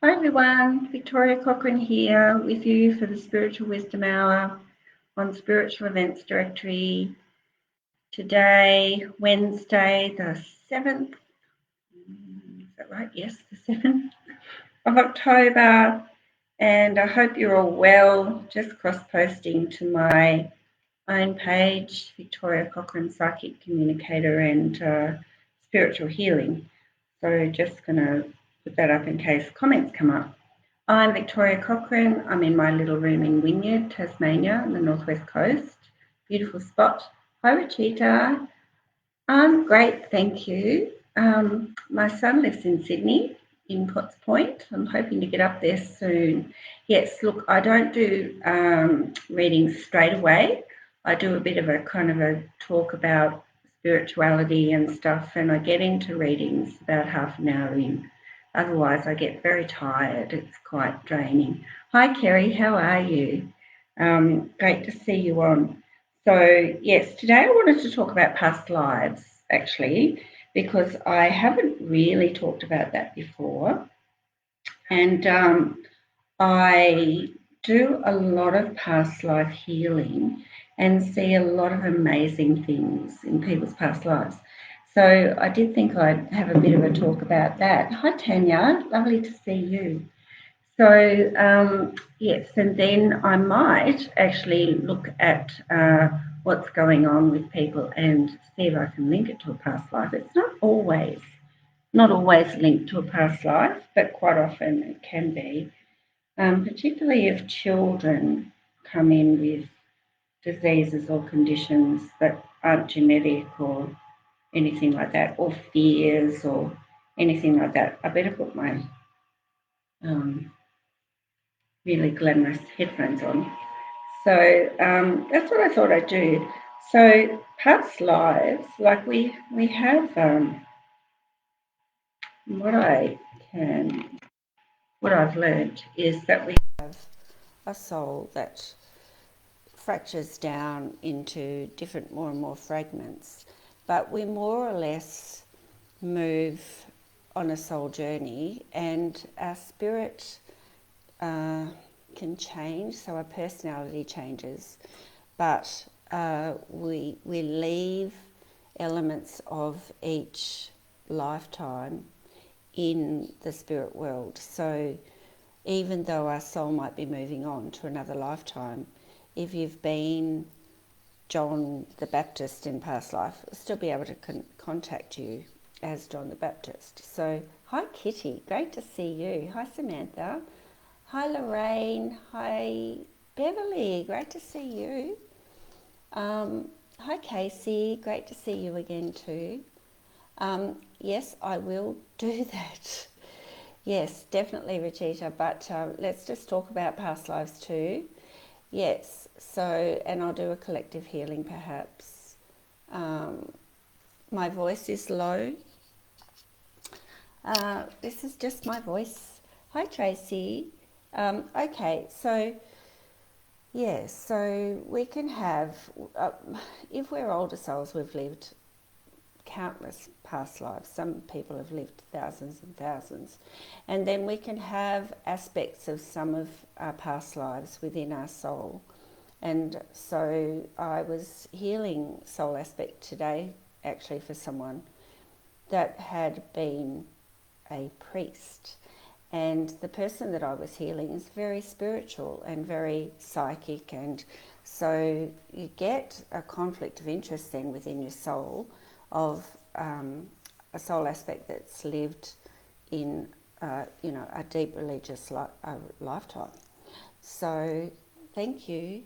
Hi everyone, Victoria Cochrane here with you for the Spiritual Wisdom Hour on Spiritual Events Directory. Today, Wednesday, the 7th, is that right? Yes, the 7th of October, and I hope you're all well. Just cross-posting to my own page, Victoria Cochrane, Psychic Communicator and Spiritual Healing. So just going to put that up in case comments come up. I'm Victoria Cochrane. I'm in my little room in Wynyard, Tasmania, on the northwest coast. Beautiful spot. Hi, Rachita. I'm great, thank you. My son lives in Sydney, in Potts Point. I'm hoping to get up there soon. Yes, look, I don't do readings straight away. I do a bit of a kind of a talk about spirituality and stuff, and I get into readings about half an hour in. Otherwise, I get very tired. It's quite draining. Hi, Kerry. How are you? Great to see you on. So, yes, today I wanted to talk about past lives, actually, because I haven't really talked about that before. And I do a lot of past life healing and see a lot of amazing things in people's past lives. So I did think I'd have a bit of a talk about that. Hi, Tanya. Lovely to see you. So, yes, and then I might actually look at what's going on with people and see if I can link it to a past life. It's not always linked to a past life, but quite often it can be, particularly if children come in with diseases or conditions that aren't genetic or anything like that, or fears or anything like that. I better put my really glamorous headphones on. So that's what I thought I'd do. So past lives, like we have what I can, what I've learned is that we have a soul that fractures down into different more and more fragments, but we more or less move on a soul journey, and our spirit can change, so our personality changes, but we leave elements of each lifetime in the spirit world. So even though our soul might be moving on to another lifetime, if you've been John the Baptist in past life, it'll still be able to contact you as John the Baptist. So hi Kitty, great to see you. Hi Samantha. Hi Lorraine. Hi Beverly, great to see you. Hi Casey, great to see you again too. Yes, I will do that. Yes, definitely, Rachita, but let's just talk about past lives too. Yes, so, and I'll do a collective healing perhaps. My voice is low. This is just my voice. Hi, Tracy. Okay, so, yes, so we can have, if we're older souls, we've lived countless past lives. Some people have lived thousands and thousands. And then we can have aspects of some of our past lives within our soul. And so I was healing soul aspect today, actually, for someone that had been a priest. And the person that I was healing is very spiritual and very psychic. And so you get a conflict of interest then within your soul of a soul aspect that's lived in, a deep religious lifetime. So thank you.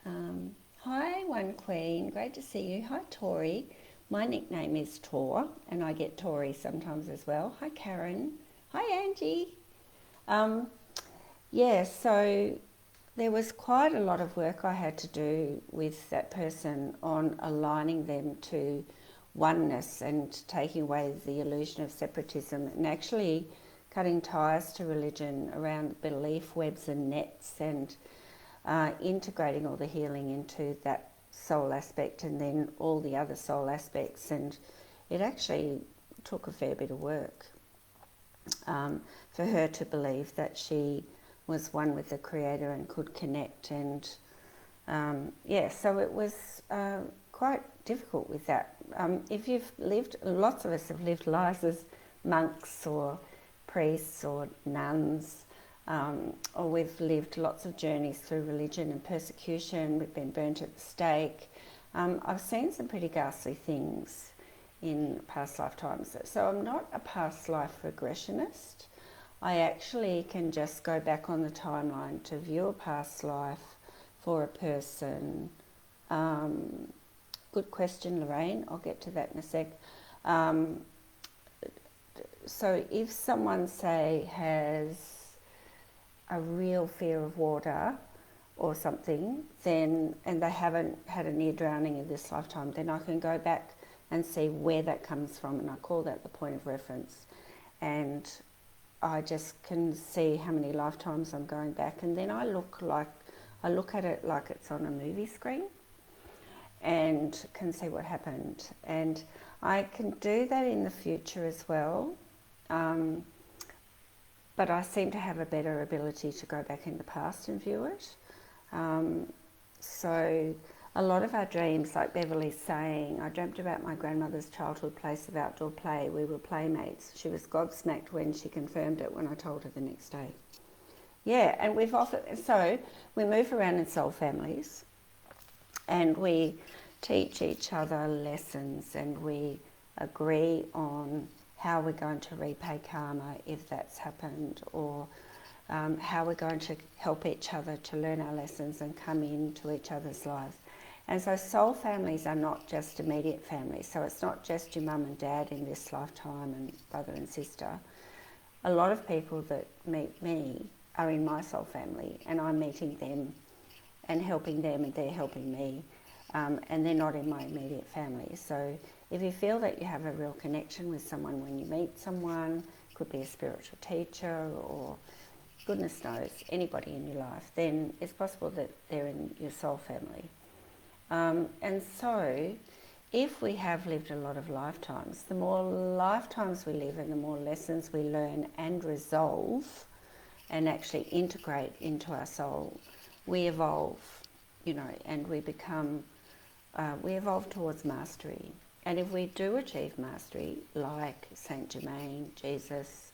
Hi, One Queen. Great to see you. Hi, Tori. My nickname is Tor, and I get Tori sometimes as well. Hi, Karen. Hi, Angie. So there was quite a lot of work I had to do with that person on aligning them to oneness and taking away the illusion of separatism and actually cutting ties to religion around belief webs and nets and integrating all the healing into that soul aspect and then all the other soul aspects. And it actually took a fair bit of work. for her to believe that she was one with the Creator and could connect. And so it was quite difficult with that. If you've lived, lots of us have lived lives as monks or priests or nuns, or we've lived lots of journeys through religion and persecution. We've been burnt at the stake. I've seen some pretty ghastly things in past lifetimes. So I'm not a past life regressionist. I actually can just go back on the timeline to view a past life for a person. Good question, Lorraine. I'll get to that in a sec. So if someone, say, has a real fear of water or something, then, and they haven't had a near drowning in this lifetime, then I can go back and see where that comes from, and I call that the point of reference. And I just can see how many lifetimes I'm going back, and then I look at it like it's on a movie screen and can see what happened. And I can do that in the future as well, but I seem to have a better ability to go back in the past and view it. So a lot of our dreams, like Beverly's saying, I dreamt about my grandmother's childhood place of outdoor play. We were playmates. She was gobsmacked when she confirmed it when I told her the next day. Yeah, and we move around in soul families, and we teach each other lessons, and we agree on how we're going to repay karma if that's happened, or how we're going to help each other to learn our lessons and come into each other's lives. And so soul families are not just immediate families. So it's not just your mum and dad in this lifetime and brother and sister. A lot of people that meet me are in my soul family, and I'm meeting them and helping them, and they're helping me, and they're not in my immediate family. So if you feel that you have a real connection with someone when you meet someone, could be a spiritual teacher or goodness knows, anybody in your life, then it's possible that they're in your soul family. And so if we have lived a lot of lifetimes, the more lifetimes we live and the more lessons we learn and resolve and actually integrate into our soul, we evolve, and we evolve towards mastery. And if we do achieve mastery, like Saint Germain, Jesus,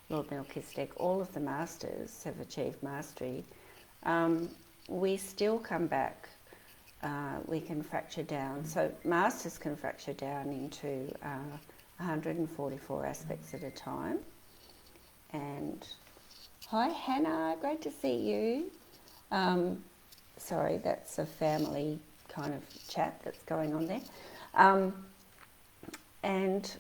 Lord Melchizedek, all of the masters have achieved mastery, we still come back. We can fracture down. So masters can fracture down into 144 aspects at a time. And hi Hannah, great to see you. Sorry, that's a family kind of chat that's going on there. And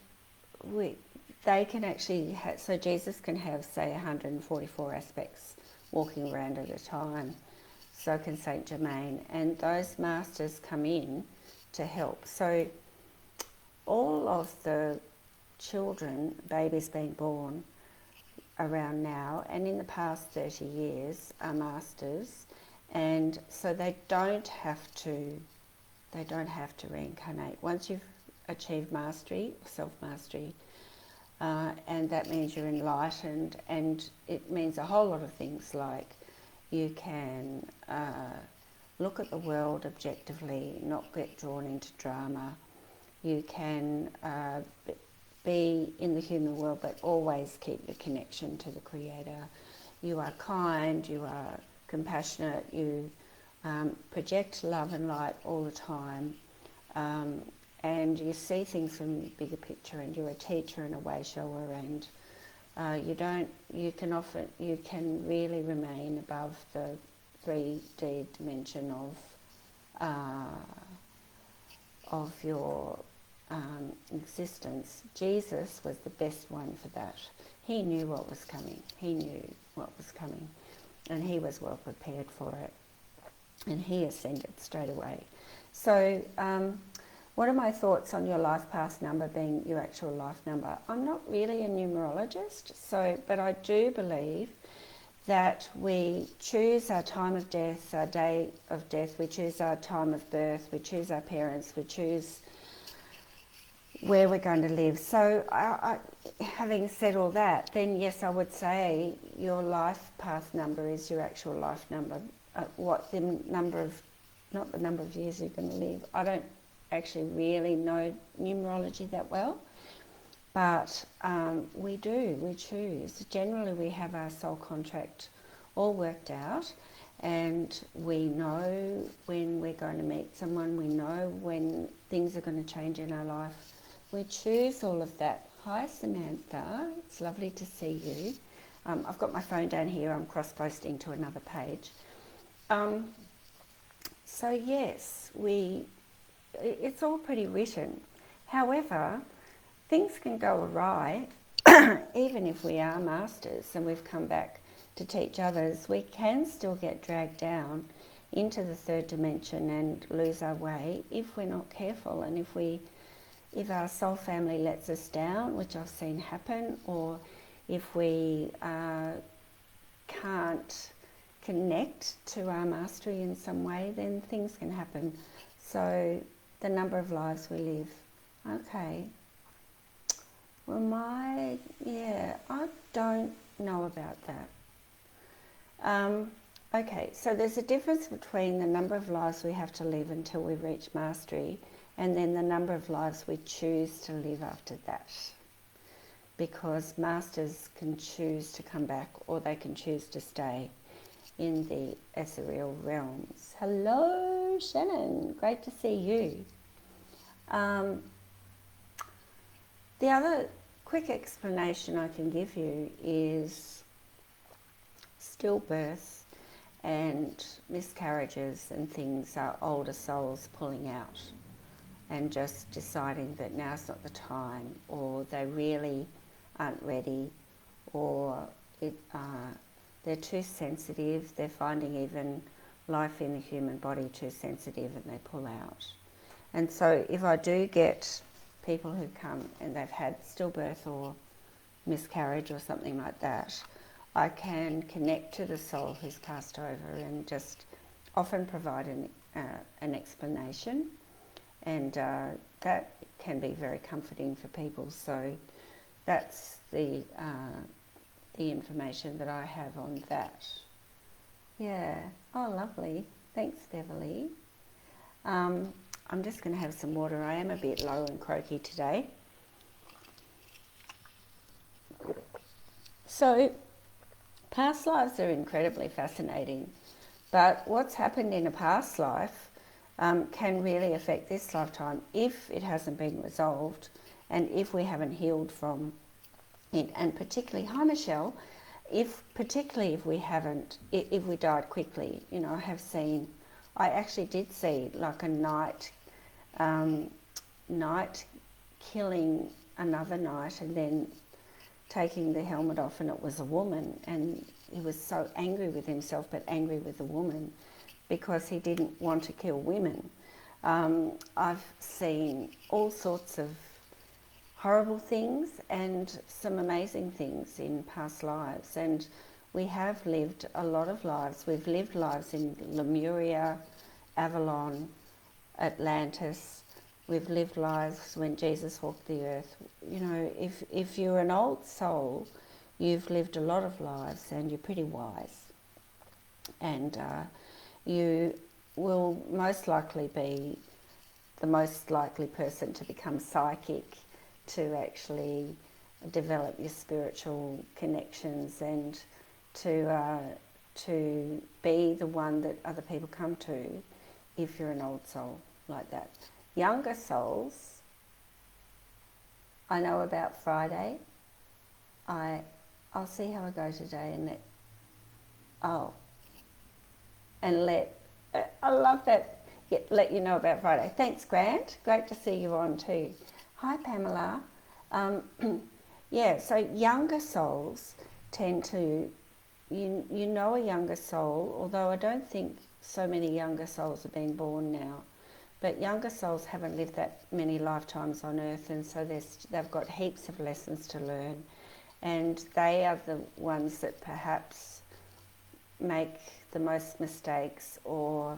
they can actually so Jesus can have, say, 144 aspects walking around at a time. So can Saint Germain, and those masters come in to help. So all of the children, babies being born around now and in the past 30 years are masters, and so they don't have to reincarnate. Once you've achieved mastery, self-mastery, and that means you're enlightened, and it means a whole lot of things, like you can look at the world objectively, not get drawn into drama. You can be in the human world, but always keep your connection to the Creator. You are kind, you are compassionate, you project love and light all the time, and you see things from the bigger picture, and you're a teacher and a way shower, and you can really remain above the 3D dimension of your existence. Jesus was the best one for that. He knew what was coming. And he was well prepared for it. And he ascended straight away. So what are my thoughts on your life path number being your actual life number? I'm not really a numerologist, but I do believe that we choose our time of death, our day of death, we choose our time of birth, we choose our parents, we choose where we're going to live. So having said all that, then yes, I would say your life path number is your actual life number. What the number of, not the number of years you're going to live. I don't actually really know numerology that well, but we choose. Generally we have our soul contract all worked out, and we know when we're going to meet someone, we know when things are going to change in our life. We choose all of that. Hi Samantha, it's lovely to see you. I've got my phone down here, I'm cross-posting to another page. So yes, it's all pretty written. However, things can go awry, even if we are masters and we've come back to teach others, we can still get dragged down into the third dimension and lose our way if we're not careful, and if our soul family lets us down, which I've seen happen, or if we can't connect to our mastery in some way, then things can happen. So the number of lives we live. Okay. Well, I don't know about that. Okay, so there's a difference between the number of lives we have to live until we reach mastery, and then the number of lives we choose to live after that. Because masters can choose to come back, or they can choose to stay in the ethereal realms. Hello, Shannon. Great to see you. The other quick explanation I can give you is stillbirth and miscarriages and things are older souls pulling out and just deciding that now's not the time, or they really aren't ready, or they're too sensitive, they're finding even life in the human body too sensitive, and they pull out. And so if I do get people who come and they've had stillbirth or miscarriage or something like that, I can connect to the soul who's passed over and just often provide an explanation, and that can be very comforting for people. So that's the information that I have on that. Yeah. Oh, lovely. Thanks, Beverly. I'm just going to have some water. I am a bit low and croaky today. So past lives are incredibly fascinating, but what's happened in a past life can really affect this lifetime if it hasn't been resolved, and if we haven't healed from it. And particularly, hi Michelle, particularly if we haven't, if we died quickly. You know, I actually did see like a knight killing another knight and then taking the helmet off, and it was a woman, and he was so angry with himself but angry with the woman because he didn't want to kill women. I've seen all sorts of horrible things and some amazing things in past lives, and we have lived a lot of lives. We've lived lives in Lemuria, Avalon, Atlantis. We've lived lives when Jesus walked the earth. You know, if you're an old soul, you've lived a lot of lives and you're pretty wise. And you will most likely be the most likely person to become psychic, to actually develop your spiritual connections, and to be the one that other people come to if you're an old soul like that. Younger souls, I know about Friday. I'll see how I go today and I love that. Let you know about Friday. Thanks, Grant. Great to see you on too. Hi, Pamela. Yeah, so younger souls tend to, you know, a younger soul, although I don't think so many younger souls are being born now, but younger souls haven't lived that many lifetimes on earth, and so they've got heaps of lessons to learn, and they are the ones that perhaps make the most mistakes, or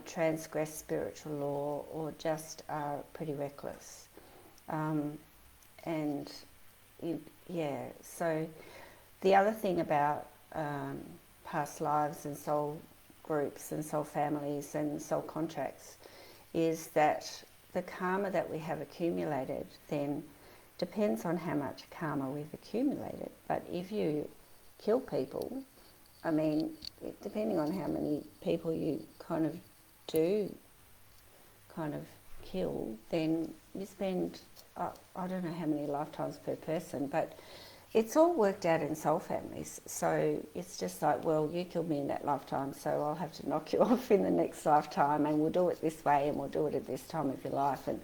transgress spiritual law, or just are pretty reckless. And yeah, so the other thing about past lives and soul groups and soul families and soul contracts is that the karma that we have accumulated then depends on how much karma we've accumulated. But if you kill people, I mean, depending on how many people you kind of do kind of kill, then you spend, I don't know how many lifetimes per person, but it's all worked out in soul families. So it's just like, well, you killed me in that lifetime, so I'll have to knock you off in the next lifetime, and we'll do it this way, and we'll do it at this time of your life. And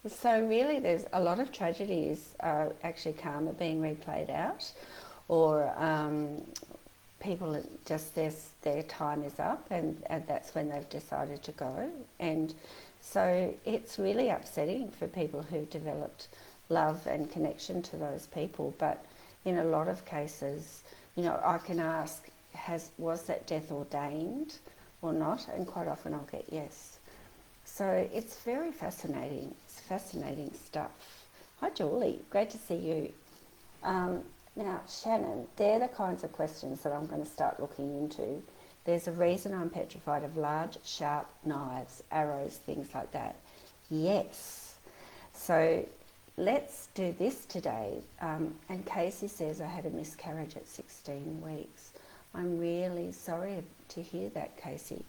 so really there's a lot of tragedies actually karma being replayed out, or people just their time is up, and that's when they've decided to go. And so it's really upsetting for people who've developed love and connection to those people. But in a lot of cases, you know, I can ask, was that death ordained or not? And quite often I'll get yes. So it's very fascinating. It's fascinating stuff. Hi Julie, great to see you. Now Shannon, they're the kinds of questions that I'm going to start looking into. There's a reason I'm petrified of large, sharp knives, arrows, things like that. Yes. So let's do this today. And Casey says I had a miscarriage at 16 weeks. I'm really sorry to hear that, Casey.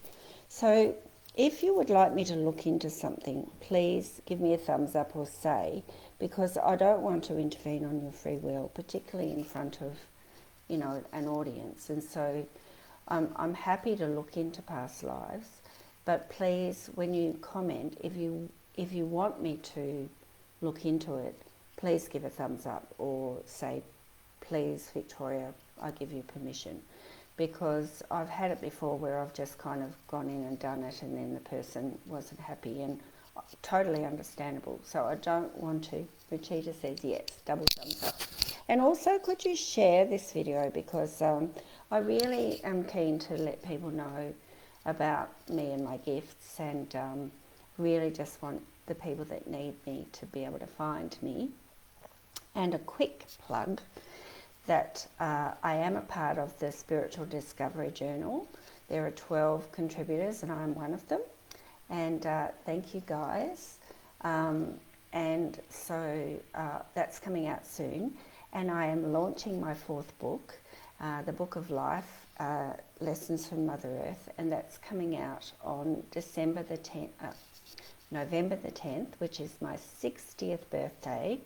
So if you would like me to look into something, please give me a thumbs up or say, because I don't want to intervene on your free will, particularly in front of, you know, an audience. And so I'm happy to look into past lives, but please, when you comment, if you want me to look into it, please give a thumbs up or say, please, Victoria, I give you permission. Because I've had it before where I've just kind of gone in and done it, and then the person wasn't happy, and totally understandable. So I don't want to. Rachita says yes, double thumbs up. And also, could you share this video, because I really am keen to let people know about me and my gifts, and really just want the people that need me to be able to find me. And a quick plug that I am a part of the Spiritual Discovery Journal. There are 12 contributors and I'm one of them. And thank you guys. And so that's coming out soon. And I am launching my 4th book, the Book of Life, Lessons from Mother Earth. And that's coming out on November the 10th, which is my 60th birthday.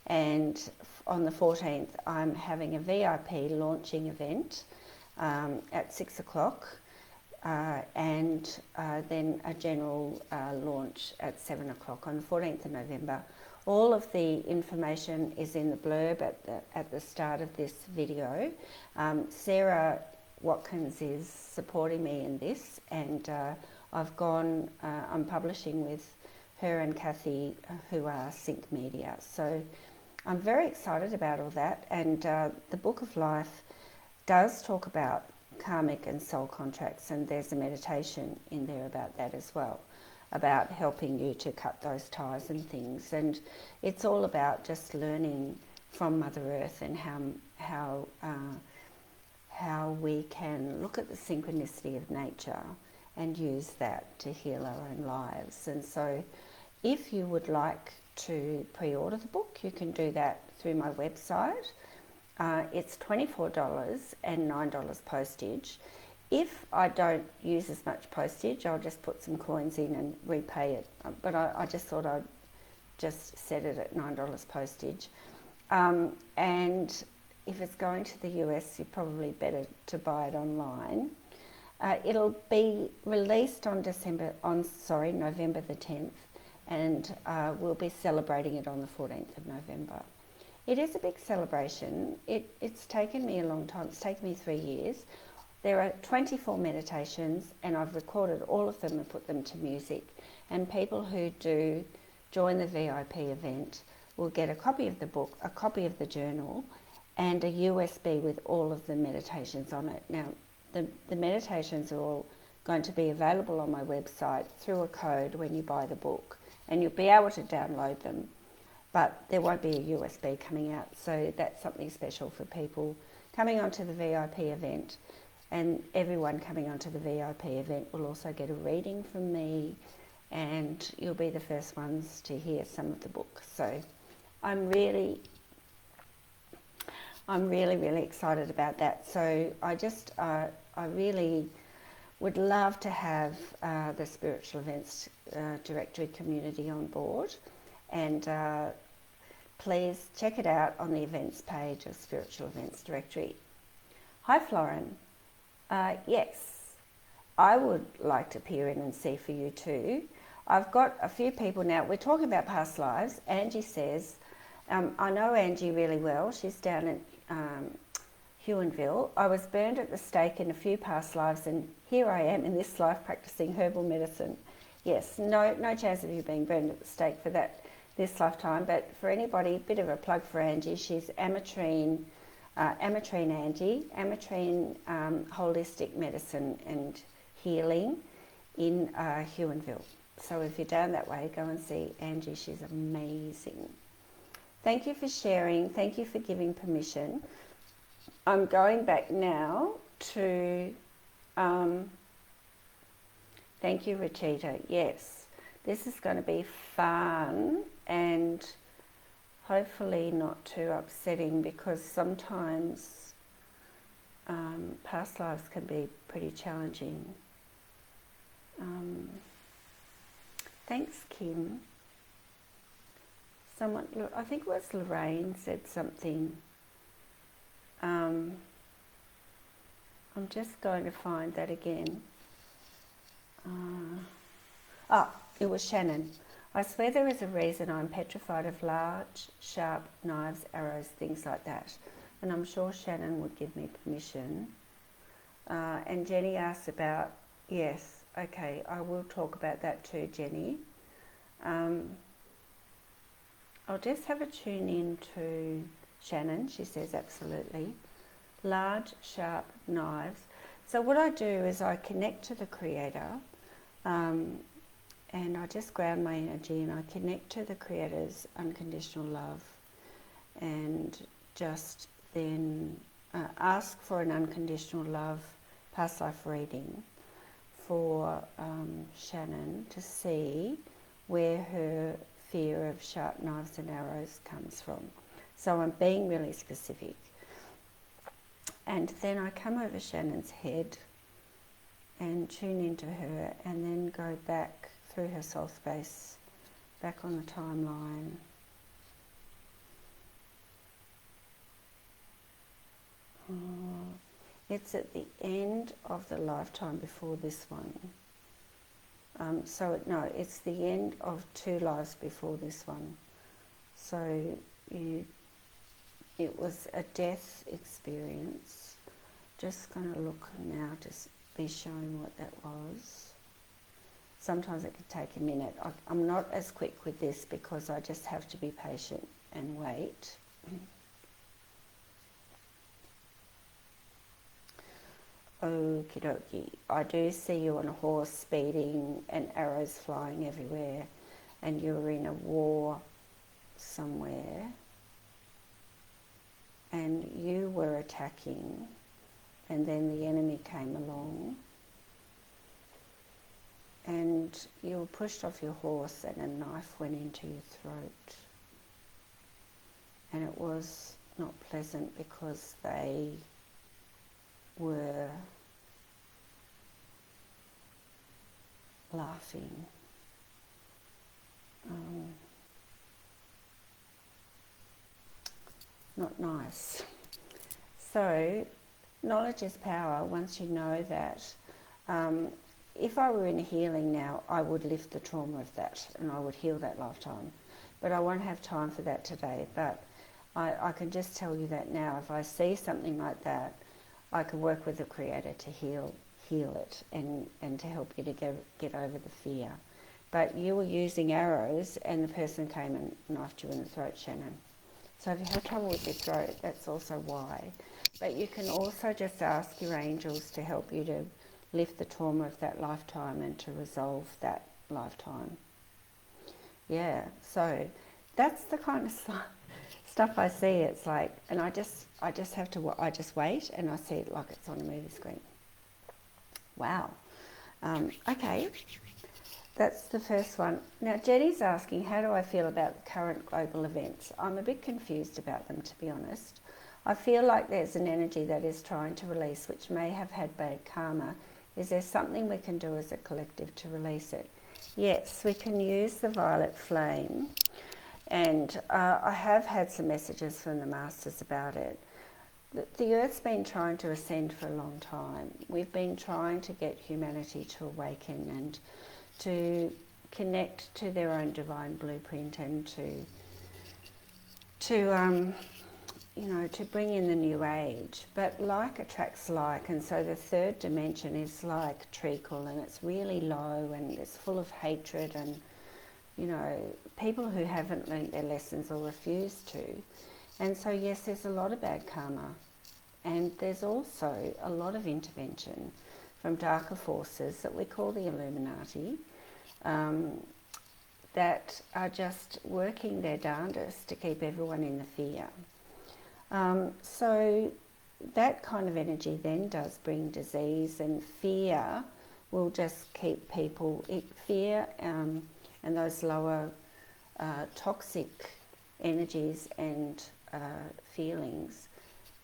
And on the 14th, I'm having a VIP launching event at 6 o'clock, and then a general launch at 7 o'clock on the 14th of November. All of the information is in the blurb at the start of this video. Sarah Watkins is supporting me in this, and I'm publishing with her and Kathy, who are Sync Media. So I'm very excited about all that, and the Book of Life does talk about karmic and soul contracts, and there's a meditation in there about that as well, about helping you to cut those ties and things. And it's all about just learning from Mother Earth and how we can look at the synchronicity of nature and use that to heal our own lives. And so if you would like to pre-order the book, you can do that through my website. It's $24 and $9 postage. If I don't use as much postage, I'll just put some coins in and repay it. But I just thought I'd just set it at $9 postage. And if it's going to the US, you're probably better to buy it online. It'll be released on November the 10th. And we'll be celebrating it on the 14th of November. It is a big celebration. It's taken me a long time. It's taken me 3 years. There are 24 meditations, and I've recorded all of them and put them to music. And people who do join the VIP event will get a copy of the book, a copy of the journal, and a USB with all of the meditations on it. Now, the meditations are all going to be available on my website through a code when you buy the book. and you'll be able to download them, but there won't be a USB coming out. So that's something special for people coming onto the VIP event, and everyone coming onto the VIP event will also get a reading from me, and you'll be the first ones to hear some of the book. So I'm really excited about that. So I really would love to have the Spiritual Events Directory community on board, and please check it out on the events page of Spiritual Events Directory. Hi Florin. Yes, I would like to peer in and see for you too. I've got a few people now. We're talking about past lives. Angie says, I know Angie really well. She's down in Huonville. I was burned at the stake in a few past lives, and here I am in this life practicing herbal medicine. Yes, no chance of you being burned at the stake for that this lifetime, but for anybody, a bit of a plug for Angie. She's Ametrine Angie, Ametrine Holistic Medicine and Healing in Huonville. So if you're down that way, go and see Angie. She's amazing. Thank you for sharing. Thank you for giving permission. I'm going back now to, thank you, Rachita. Yes, this is going to be fun and hopefully not too upsetting, because sometimes past lives can be pretty challenging. Thanks, Kim. Someone, I think it was Lorraine, said something. I'm just going to find that again. It was Shannon. I swear there is a reason I'm petrified of large, sharp knives, arrows, things like that. And I'm sure Shannon would give me permission. And Jenny asked about, yes, okay, I will talk about that too, Jenny. I'll just have a tune in to Shannon. She says absolutely. Large, sharp knives. So what I do is I connect to the Creator, and I just ground my energy, and I connect to the Creator's unconditional love, and just then ask for an unconditional love past life reading for Shannon to see where her fear of sharp knives and arrows comes from. So I'm being really specific. And then I come over Shannon's head and tune into her, and then go back through her soul space, back on the timeline. It's at the end of the lifetime before this one. It's the end of 2 lives before this one. So it was a death experience. Just going to look now to be showing what that was. Sometimes it can take a minute. I'm not as quick with this because I just have to be patient and wait. Okie dokie. I do see you on a horse speeding and arrows flying everywhere, and you're in a war somewhere, and you were attacking, and then the enemy came along, and you were pushed off your horse and a knife went into your throat. And it was not pleasant because they were laughing. Not nice. So, knowledge is power. Once you know that, if I were in healing now, I would lift the trauma of that and I would heal that lifetime. But I won't have time for that today. But I can just tell you that now. If I see something like that, I can work with the Creator to heal it and to help you to get over the fear. But you were using arrows and the person came and knifed you in the throat, Shannon. So if you have trouble with your throat, that's also why. But you can also just ask your angels to help you to lift the trauma of that lifetime and to resolve that lifetime. Yeah, so that's the kind of stuff I see. It's like, and I just have to, I just wait and I see it like it's on a movie screen. Wow. Okay, that's the first one. Now Jenny's asking, how do I feel about the current global events? I'm a bit confused about them, to be honest. I feel like there's an energy that is trying to release, which may have had bad karma. Is there something we can do as a collective to release it? Yes, we can use the violet flame, and I have had some messages from the masters about it. The Earth's been trying to ascend for a long time. We've been trying to get humanity to awaken and to connect to their own divine blueprint, and to to bring in the new age. But like attracts like, and so the third dimension is like treacle, and it's really low and it's full of hatred and, people who haven't learnt their lessons or refuse to. And so yes, there's a lot of bad karma, and there's also a lot of intervention from darker forces that we call the Illuminati, that are just working their darndest to keep everyone in the fear. So that kind of energy then does bring disease, and fear will just keep people, fear and those lower toxic energies and feelings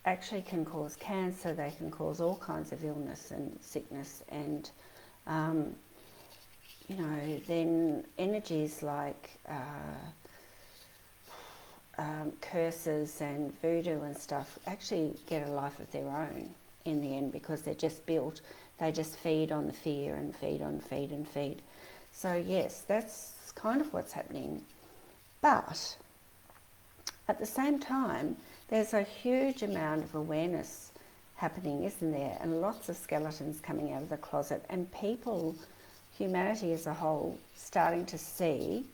actually can cause cancer. They can cause all kinds of illness and sickness, and then energies like curses and voodoo and stuff actually get a life of their own in the end, because they're just built, they just feed on the fear and feed on feed and feed. So yes, that's kind of what's happening. But at the same time, there's a huge amount of awareness happening, isn't there? And lots of skeletons coming out of the closet, and people, humanity as a whole, starting to see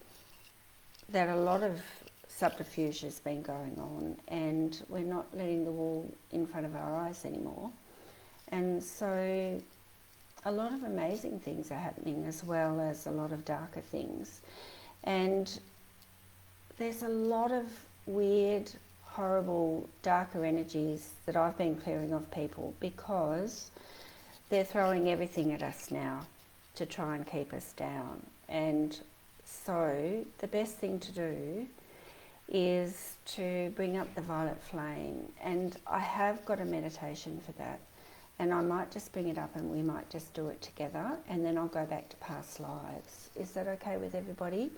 that a lot of subterfuge has been going on, and we're not letting the wall in front of our eyes anymore. And so a lot of amazing things are happening, as well as a lot of darker things. And there's a lot of weird, horrible, darker energies that I've been clearing off people, because they're throwing everything at us now to try and keep us down. And so the best thing to do is to bring up the violet flame, and I have got a meditation for that, and I might just bring it up and we might just do it together, and then I'll go back to past lives. Is that okay with everybody?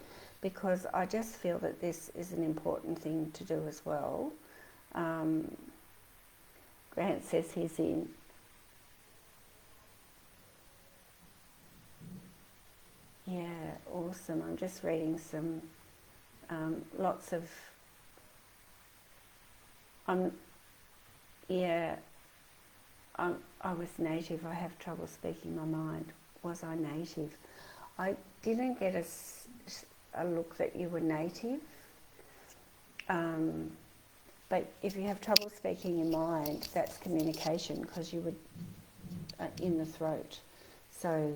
Because I just feel that this is an important thing to do as well. Grant says he's in. Yeah, awesome. I'm just reading some lots of I was native. I have trouble speaking my mind. Was I native? I didn't get a look that you were native, but if you have trouble speaking your mind, that's communication, because you would in the throat, so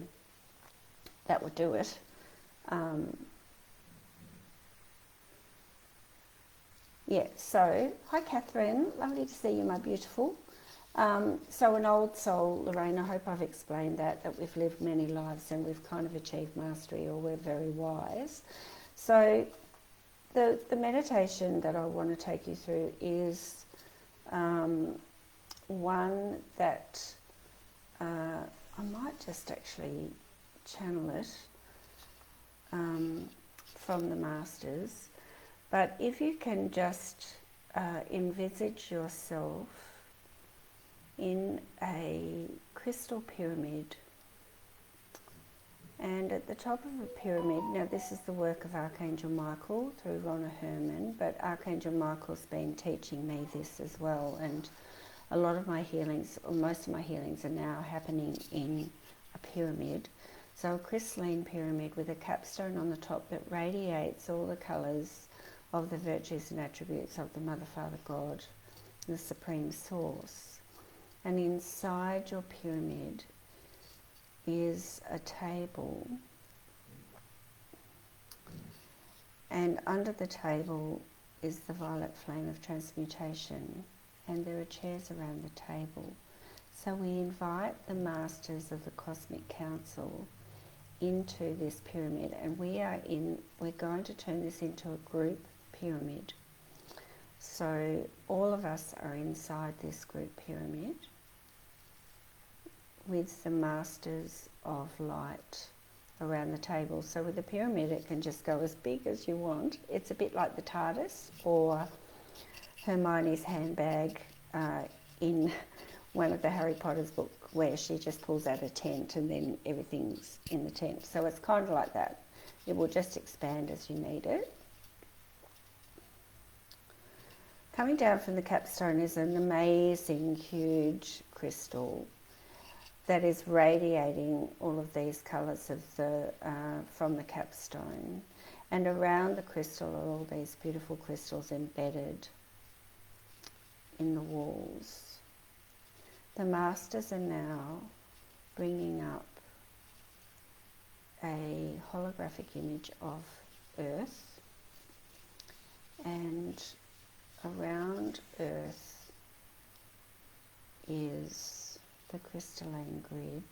that would do it. Yeah, so, hi Catherine, lovely to see you, my beautiful. So an old soul, Lorraine, I hope I've explained that we've lived many lives and we've kind of achieved mastery, or we're very wise. So the meditation that I want to take you through is one that I might just actually channel it from the masters. But if you can just envisage yourself in a crystal pyramid, and at the top of the pyramid, now this is the work of Archangel Michael through Ronna Herman, but Archangel Michael's been teaching me this as well, and a lot of my healings, or most of my healings, are now happening in a pyramid. So a crystalline pyramid with a capstone on the top that radiates all the colours of the virtues and attributes of the Mother, Father, God, the Supreme Source. And inside your pyramid is a table, And under the table is the violet flame of transmutation, and there are chairs around the table. So we invite the masters of the Cosmic Council into this pyramid, and we're going to turn this into a group pyramid. So all of us are inside this group pyramid with the masters of light around the table. So with the pyramid, it can just go as big as you want. It's a bit like the TARDIS or Hermione's handbag in one of the Harry Potter's book, where she just pulls out a tent and then everything's in the tent. So it's kind of like that. It will just expand as you need it. Coming down from the capstone is an amazing, huge crystal that is radiating all of these colours of from the capstone. And around the crystal are all these beautiful crystals embedded in the walls. The masters are now bringing up a holographic image of Earth, and around Earth is the crystalline grid,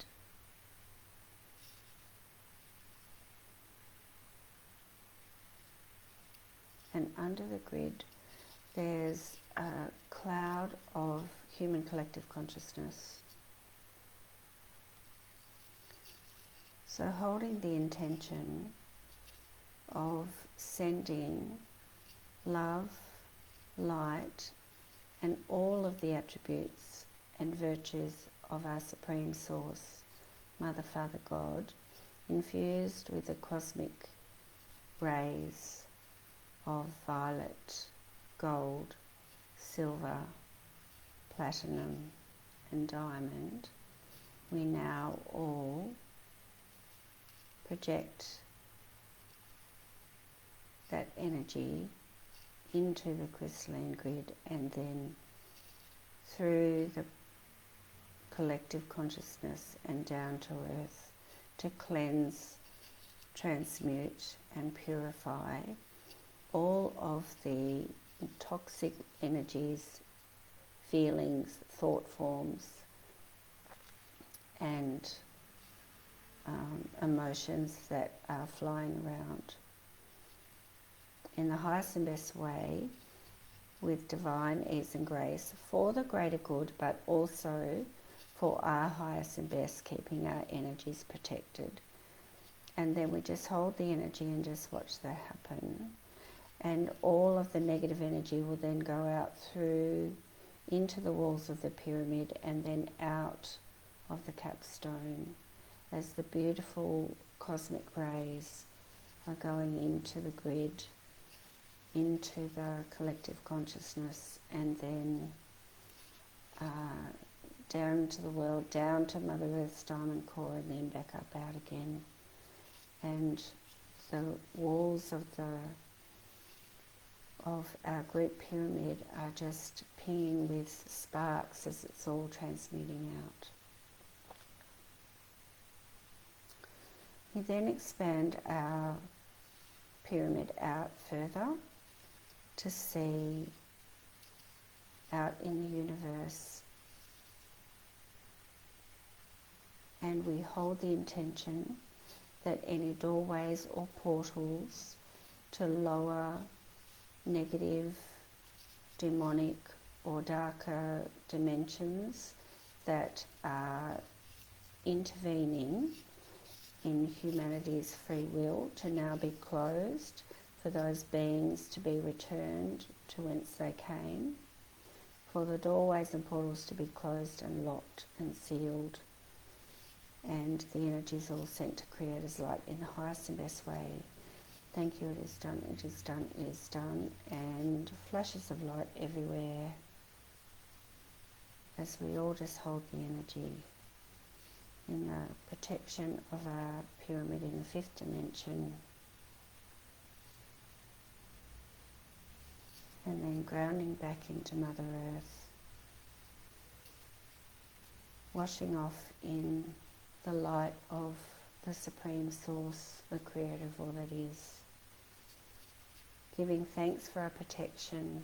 and under the grid there's a cloud of human collective consciousness. So holding the intention of sending love, light, and all of the attributes and virtues of our Supreme Source, Mother, Father, God, infused with the cosmic rays of violet, gold, silver, platinum, and diamond, we now all project that energy into the crystalline grid, and then through the collective consciousness and down to Earth to cleanse, transmute, and purify all of the toxic energies, feelings, thought forms, and emotions that are flying around in the highest and best way, with divine ease and grace for the greater good, but also for our highest and best, keeping our energies protected. And then we just hold the energy and just watch that happen. And all of the negative energy will then go out through into the walls of the pyramid and then out of the capstone as the beautiful cosmic rays are going into the grid, into the collective consciousness, and then down into the world, down to Mother Earth's diamond core, and then back up out again. And the walls of our group pyramid are just pinging with sparks as it's all transmuting out. We then expand our pyramid out further to see out in the universe, and we hold the intention that any doorways or portals to lower negative, demonic or darker dimensions that are intervening in humanity's free will to now be closed, for those beings to be returned to whence they came, for the doorways and portals to be closed and locked and sealed, and the energies all sent to Creator's light in the highest and best way. Thank you, it is done, it is done, it is done, and flashes of light everywhere as we all just hold the energy in the protection of our pyramid in the fifth dimension, and then grounding back into Mother Earth, washing off in the light of the Supreme Source, the Creator of all that is, giving thanks for our protection.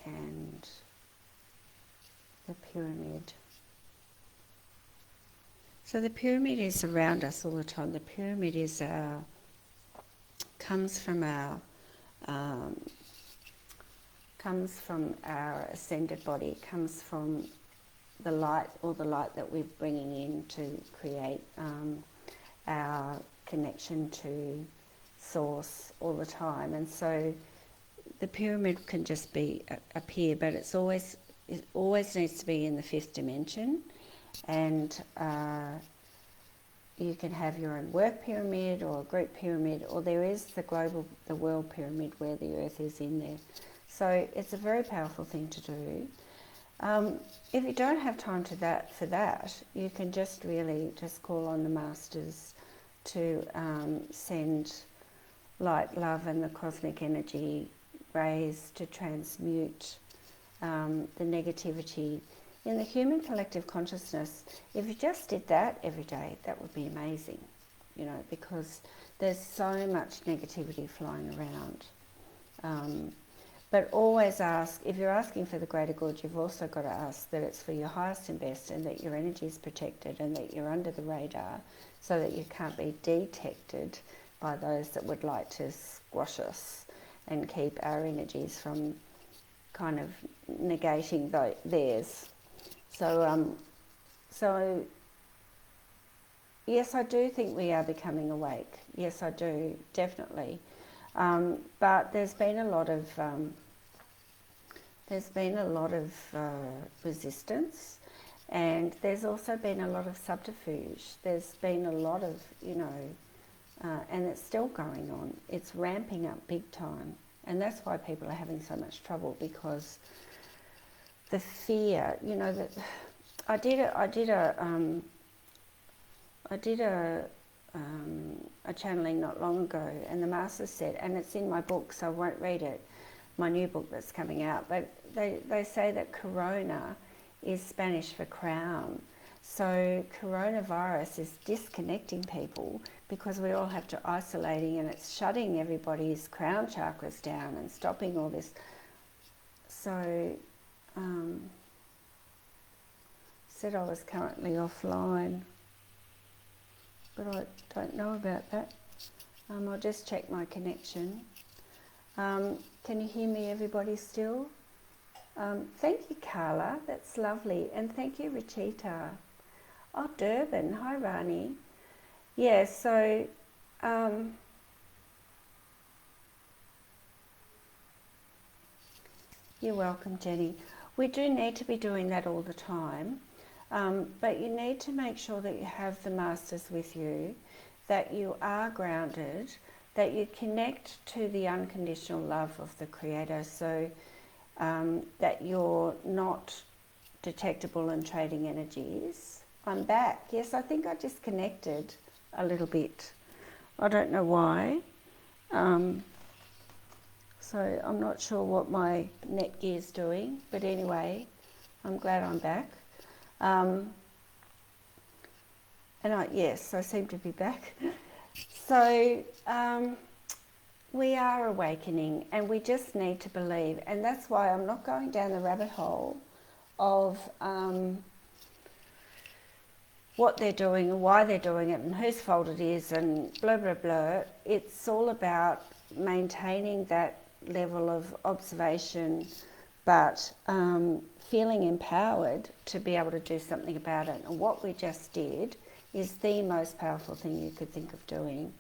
And the pyramid. So the pyramid is around us all the time. The pyramid is comes from our ascended body, comes from the light, or the light that we're bringing in to create our connection to source all the time. And so the pyramid can just be up here, but it always needs to be in the fifth dimension. And you can have your own work pyramid or a group pyramid, or there is the world pyramid where the earth is in there. So it's a very powerful thing to do. If you don't have time for that, you can just really just call on the masters to send light, love and the cosmic energy rays to transmute the negativity in the human collective consciousness. If you just did that every day, that would be amazing, you know, because there's so much negativity flying around. But always ask, if you're asking for the greater good, you've also got to ask that it's for your highest and best, and that your energy is protected, and that you're under the radar so that you can't be detected by those that would like to squash us and keep our energies from kind of negating theirs. So yes, I do think we are becoming awake. Yes, I do, definitely. But there's been a lot of resistance, and there's also been a lot of subterfuge. There's been a lot of, you know, and it's still going on. It's ramping up big time, and that's why people are having so much trouble, because the fear, you know, that I did a channeling not long ago, and the master said, and it's in my book, so I won't read it, my new book that's coming out, but they say that corona is Spanish for crown. So coronavirus is disconnecting people, because we all have to isolating, and it's shutting everybody's crown chakras down and stopping all this. So said I was currently offline, but I don't know about that. I'll just check my connection. Can you hear me, everybody, still? Thank you, Carla. That's lovely. And thank you, Rachita. Oh, Durban. Hi, Rani. Yeah, so you're welcome, Jenny. We do need to be doing that all the time. But you need to make sure that you have the masters with you, that you are grounded, that you connect to the unconditional love of the Creator, so that you're not detectable and trading energies. I'm back. Yes, I think I disconnected a little bit. I don't know why. So I'm not sure what my Netgear is doing, but anyway, I'm glad I'm back. Yes, I seem to be back. So we are awakening, and we just need to believe, and that's why I'm not going down the rabbit hole of what they're doing and why they're doing it and whose fault it is and blah, blah, blah. It's all about maintaining that level of observation, but feeling empowered to be able to do something about it. And what we just did is the most powerful thing you could think of doing.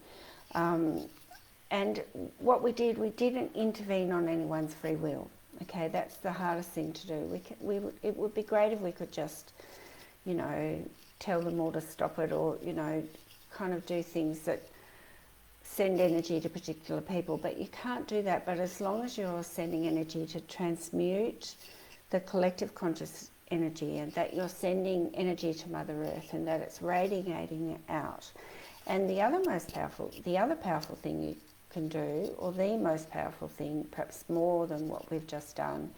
And what we didn't intervene on anyone's free will. Okay, that's the hardest thing to do. It would be great if we could just, you know, tell them all to stop it, or, you know, kind of do things that send energy to particular people. But you can't do that. But as long as you're sending energy to transmute the collective conscious energy, and that you're sending energy to Mother Earth, and that it's radiating it out. And the other powerful thing you can do, or the most powerful thing, perhaps more than what we've just done,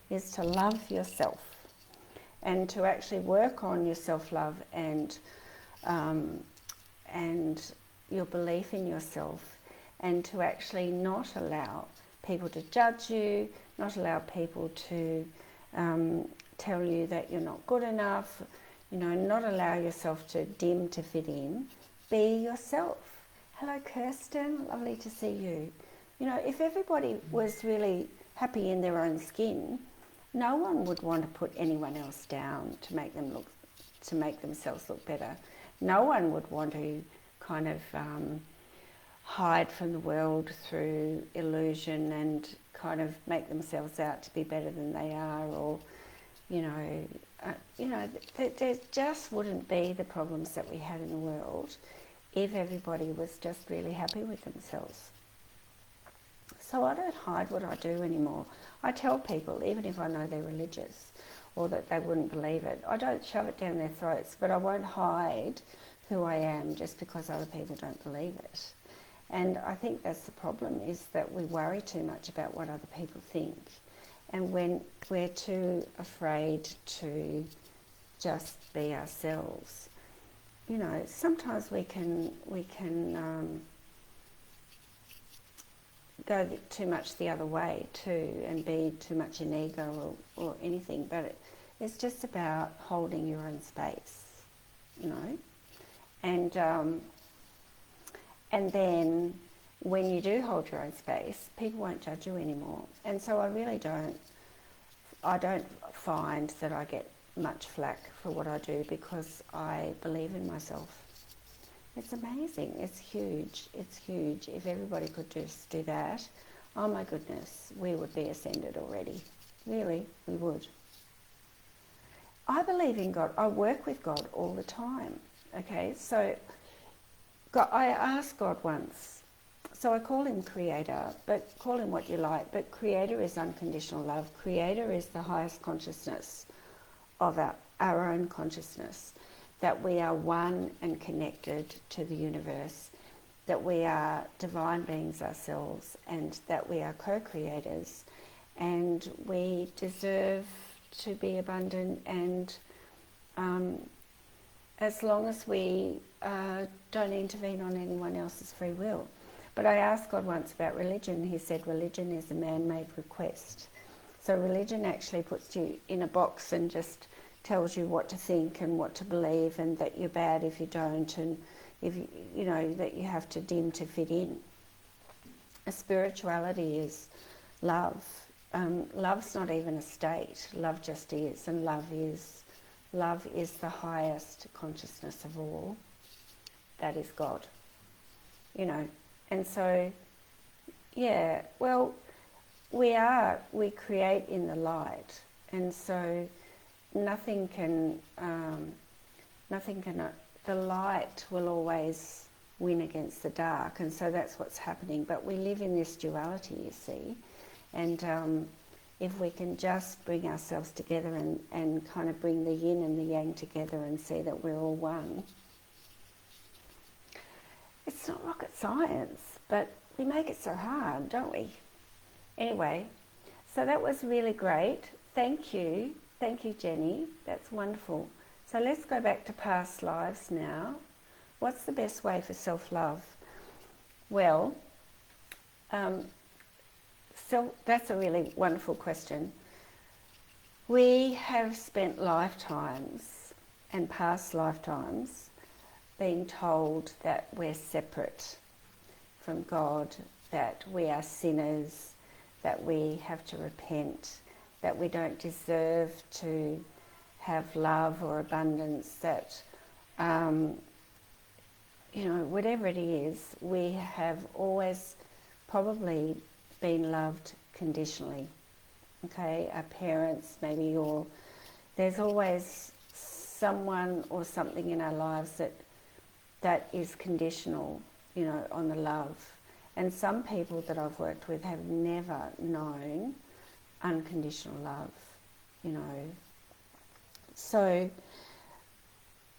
is to love yourself, and to actually work on your self-love, and and your belief in yourself, and to actually not allow people to judge you, not allow people to tell you that you're not good enough, not allow yourself to dim to fit in. Be yourself. Hello, Kirsten. Lovely to see you. If everybody was really happy in their own skin, no one would want to put anyone else down to make themselves look better. No one would want to kind of hide from the world through illusion and kind of make themselves out to be better than they are, or there just wouldn't be the problems that we had in the world if everybody was just really happy with themselves. So I don't hide what I do anymore. I tell people, even if I know they're religious or that they wouldn't believe it, I don't shove it down their throats, but I won't hide who I am just because other people don't believe it. And I think that's the problem, is that we worry too much about what other people think. And when we're too afraid to just be ourselves, sometimes we can go too much the other way too, and be too much in ego or anything. But it's just about holding your own space, and then when you do hold your own space, people won't judge you anymore. And so I don't find that I get much flack for what I do, because I believe in myself. It's amazing. It's huge. It's huge. If everybody could just do that, oh my goodness, we would be ascended already. Really, we would. I believe in God. I work with God all the time. Okay, so I asked God once. So I call him Creator, but call him what you like. But Creator is unconditional love. Creator is the highest consciousness of our own consciousness, that we are one and connected to the universe, that we are divine beings ourselves, and that we are co-creators, and we deserve to be abundant, and as long as we don't intervene on anyone else's free will. But I asked God once about religion. He said religion is a man-made request. So religion actually puts you in a box and just tells you what to think and what to believe, and that you're bad if you don't, and if that you have to dim to fit in. A spirituality is love. Love's not even a state. Love just is, and love is the highest consciousness of all. That is God. And so, yeah, well, we create in the light, and so nothing can, the light will always win against the dark, and so that's what's happening. But we live in this duality, you see, and if we can just bring ourselves together and kind of bring the yin and the yang together and see that we're all one. It's not rocket science, but we make it so hard, don't we? Anyway, so that was really great. Thank you. Thank you, Jenny. That's wonderful. So let's go back to past lives now. What's the best way for self-love? Well, so that's a really wonderful question. We have spent lifetimes and past lifetimes being told that we're separate from God, that we are sinners, that we have to repent, that we don't deserve to have love or abundance, that, whatever it is, we have always probably been loved conditionally. Okay, our parents maybe, or there's always someone or something in our lives that is conditional, on the love. And some people that I've worked with have never known unconditional love, So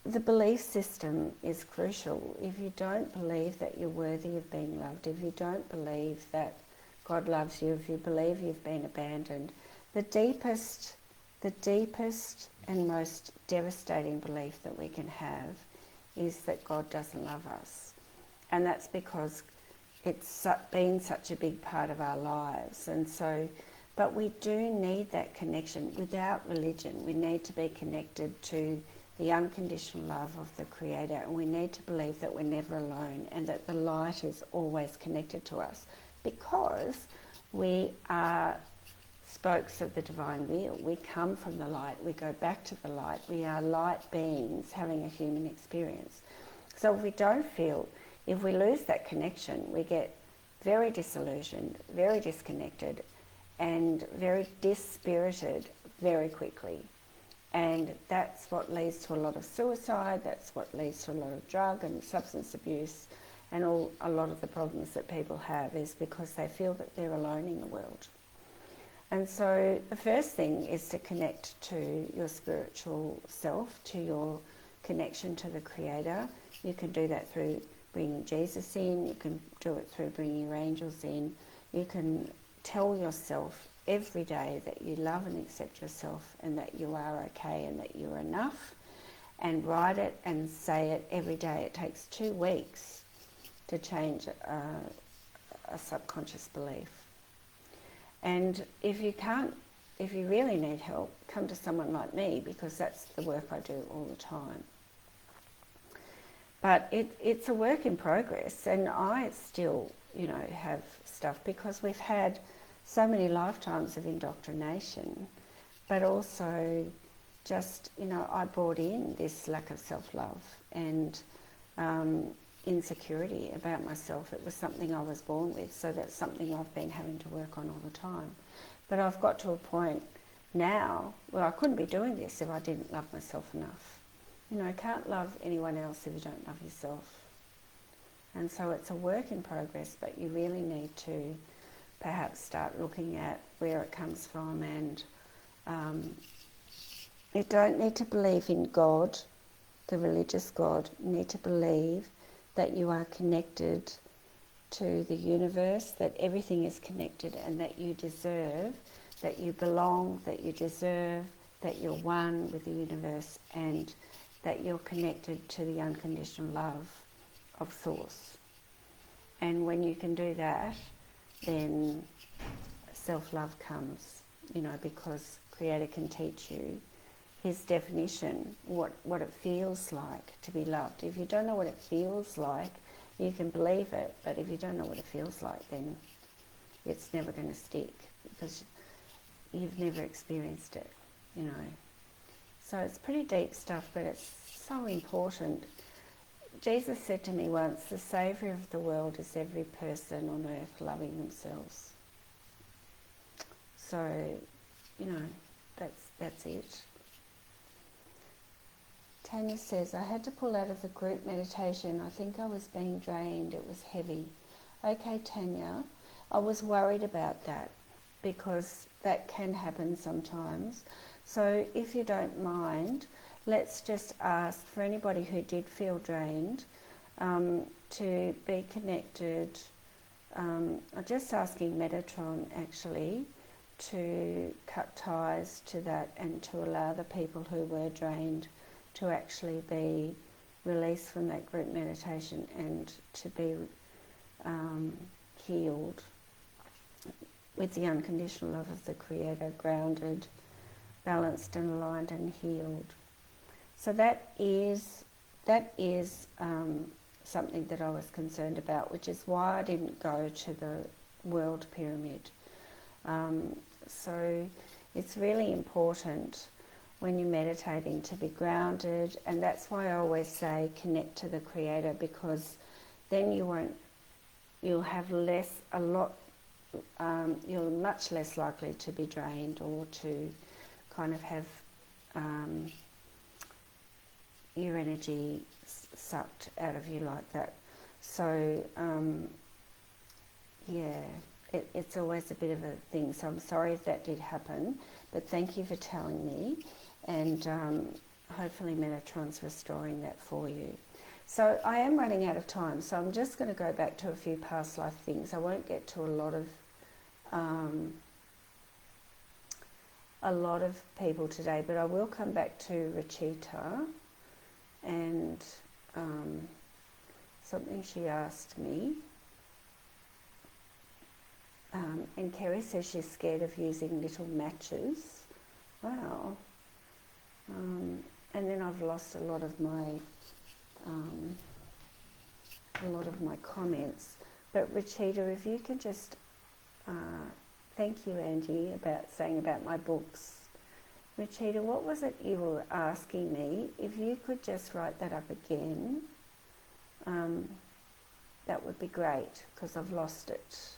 the belief system is crucial. If you don't believe that you're worthy of being loved, if you don't believe that God loves you, if you believe you've been abandoned, the deepest and most devastating belief that we can have is that God doesn't love us. And that's because it's been such a big part of our lives. And so, but we do need that connection. Without religion, we need to be connected to the unconditional love of the Creator, and we need to believe that we're never alone and that the light is always connected to us, because we are spokes of the divine wheel. We come from the light, we go back to the light. We are light beings having a human experience. So if we lose that connection, we get very disillusioned, very disconnected, and very dispirited very quickly. And that's what leads to a lot of suicide, that's what leads to a lot of drug and substance abuse, and a lot of the problems that people have is because they feel that they're alone in the world. And so the first thing is to connect to your spiritual self, to your connection to the Creator. You can do that through bringing Jesus in, you can do it through bringing your angels in. You can tell yourself every day that you love and accept yourself and that you are okay and that you're enough, and write it and say it every day. It takes 2 weeks to change a subconscious belief. And if you really need help, come to someone like me, because that's the work I do all the time. But it's a work in progress, and I still, have stuff because we've had so many lifetimes of indoctrination, but also just, I brought in this lack of self-love and insecurity about myself. It was something I was born with, so that's something I've been having to work on all the time. But I've got to a point now where I couldn't be doing this if I didn't love myself enough. You can't love anyone else if you don't love yourself. And so it's a work in progress, but you really need to perhaps start looking at where it comes from. And you don't need to believe in God, the religious God. You need to believe that you are connected to the universe, that everything is connected, and that you deserve, that you belong, that you deserve, that you're one with the universe, and that you're connected to the unconditional love of Source. And when you can do that, then self-love comes, because Creator can teach you his definition, what it feels like to be loved. If you don't know what it feels like, you can believe it, but if you don't know what it feels like, then it's never going to stick, because you've never experienced it, So it's pretty deep stuff, but it's so important. Jesus said to me once, the saviour of the world is every person on earth loving themselves. So, that's it. Tanya says, I had to pull out of the group meditation. I think I was being drained. It was heavy. Okay, Tanya, I was worried about that, because that can happen sometimes. So if you don't mind, let's just ask for anybody who did feel drained to be connected. I'm just asking Metatron actually to cut ties to that and to allow the people who were drained to actually be released from that group meditation and to be healed with the unconditional love of the Creator, grounded, balanced and aligned and healed. So that is something that I was concerned about, which is why I didn't go to the world pyramid. So it's really important when you're meditating to be grounded, and that's why I always say connect to the Creator, because then you're much less likely to be drained or to kind of have your energy sucked out of you like that. So it's always a bit of a thing. So I'm sorry if that did happen, but thank you for telling me, and hopefully Metatron's restoring that for you. So I am running out of time, so I'm just going to go back to a few past life things. I won't get to a lot of people today, but I will come back to Rachita and something she asked me. And Kerry says she's scared of using little matches. Wow. And then I've lost a lot of my comments. But Rachita, if you can just thank you, Angie, about saying about my books. Rachita, what was it you were asking me? If you could just write that up again, that would be great, because I've lost it.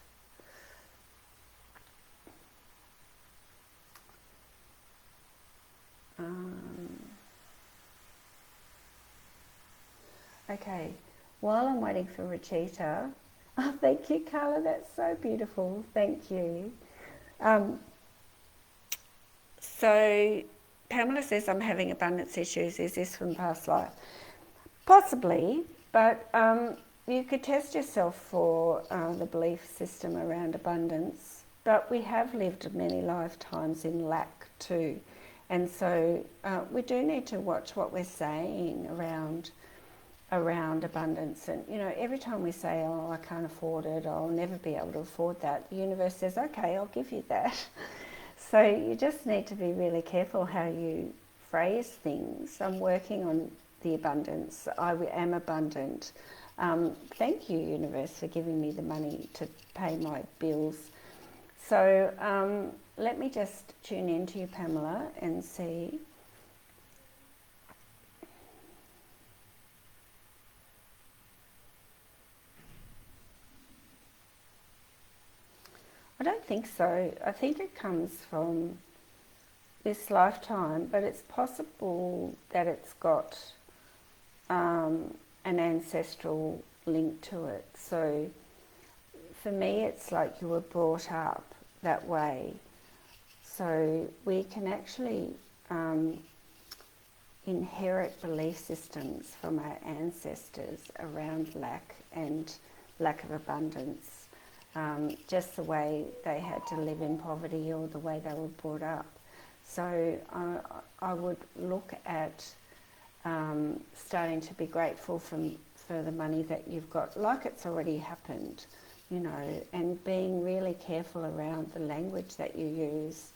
Okay, while I'm waiting for Rachita, oh, thank you, Carla, that's so beautiful, thank you. So Pamela says I'm having abundance issues. Is this from past life? Possibly, but you could test yourself for the belief system around abundance. But we have lived many lifetimes in lack too. And so we do need to watch what we're saying around abundance. And, you know, every time we say, oh, I can't afford it, I'll never be able to afford that, the universe says, okay, I'll give you that. So you just need to be really careful how you phrase things. I'm working on the abundance. I am abundant. Thank you, universe, for giving me the money to pay my bills. So let me just tune into you, Pamela, and see. I don't think so. I think it comes from this lifetime, but it's possible that it's got an ancestral link to it. So for me, it's like you were brought up that way. So we can actually inherit belief systems from our ancestors around lack and lack of abundance. Just the way they had to live in poverty or the way they were brought up. So I would look at starting to be grateful for the money that you've got, like it's already happened, you know, and being really careful around the language that you use,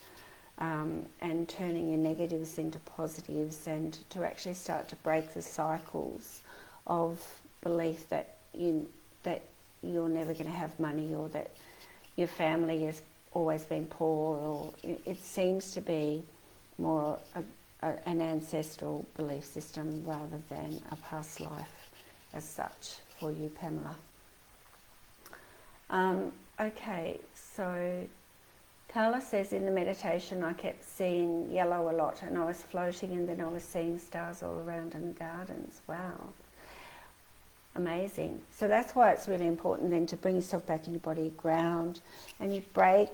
and turning your negatives into positives, and to actually start to break the cycles of belief that you're never going to have money, or that your family has always been poor, or it seems to be more an ancestral belief system rather than a past life as such for you, Pamela. Okay, so Carla says in the meditation I kept seeing yellow a lot, and I was floating, and then I was seeing stars all around in the gardens. Wow. Amazing. So that's why it's really important then to bring yourself back in your body, ground, and you break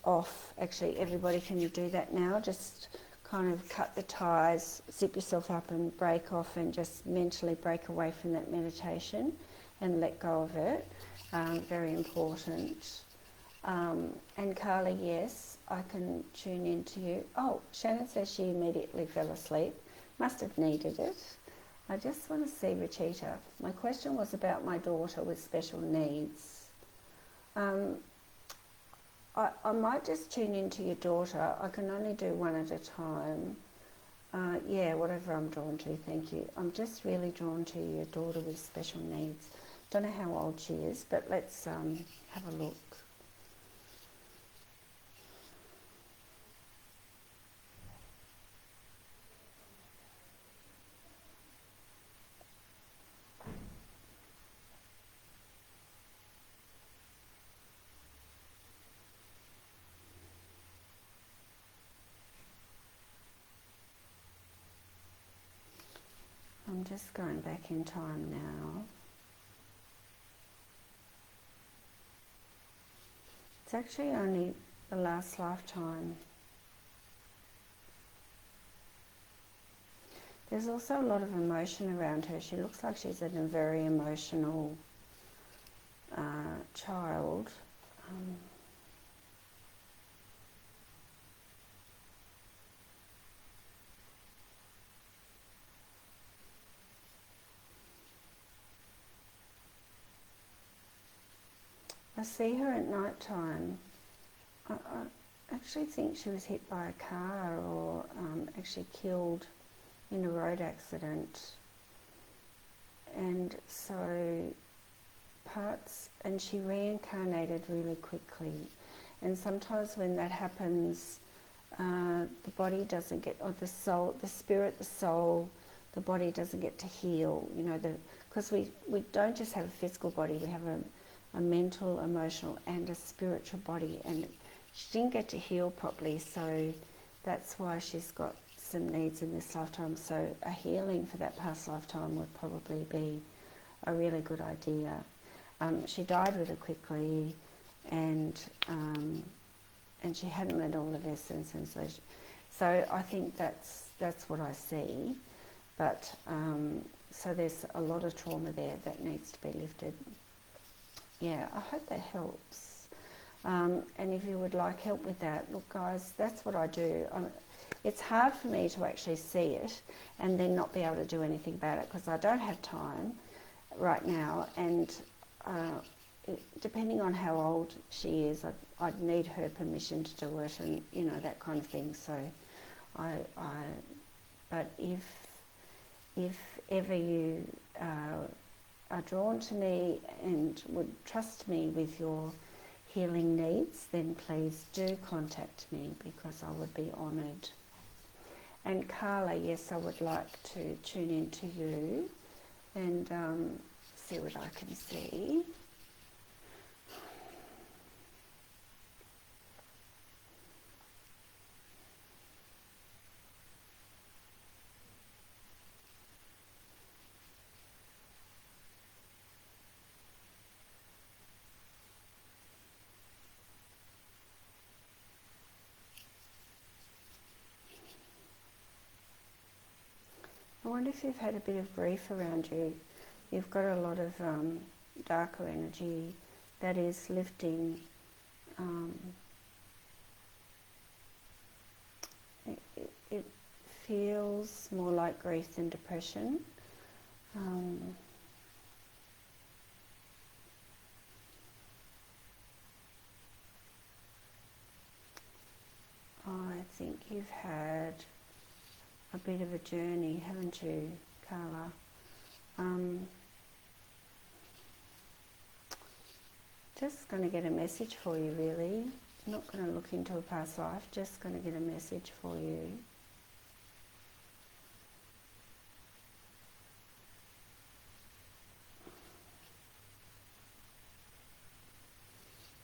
off. Actually, everybody, can you do that now? Just kind of cut the ties, zip yourself up and break off, and just mentally break away from that meditation and let go of it. Very important. And Carla, yes, I can tune into you. Oh, Shannon says she immediately fell asleep. Must have needed it. I just want to see, Rachita, my question was about my daughter with special needs. I might just tune into your daughter. I can only do one at a time. Yeah, whatever I'm drawn to, thank you. I'm just really drawn to your daughter with special needs. Don't know how old she is, but let's have a look. I'm just going back in time now. It's actually only the last lifetime. There's also a lot of emotion around her. She looks like she's a very emotional child. I see her at night time. I actually think she was hit by a car or actually killed in a road accident. And so and she reincarnated really quickly. And sometimes when that happens, the body doesn't get, or the soul, the spirit, the soul, the body doesn't get to heal, because we don't just have a physical body, we have a mental, emotional and a spiritual body, and she didn't get to heal properly, so that's why she's got some needs in this lifetime. So a healing for that past lifetime would probably be a really good idea. She died really quickly, and she hadn't learned all the lessons, and so I think that's what I see. But so there's a lot of trauma there that needs to be lifted. Yeah, I hope that helps. And if you would like help with that, look guys, that's what I do. It's hard for me to actually see it and then not be able to do anything about it, because I don't have time right now, and depending on how old she is, I'd need her permission to do it, and that kind of thing. So but if ever you are drawn to me and would trust me with your healing needs, then please do contact me, because I would be honoured. And Carla, yes, I would like to tune in to you and see what I can see. I wonder if you've had a bit of grief around you. You've got a lot of darker energy that is lifting. It feels more like grief than depression. I think you've had a bit of a journey, haven't you, Carla? Just going to get a message for you, really. Not going to look into a past life, just going to get a message for you.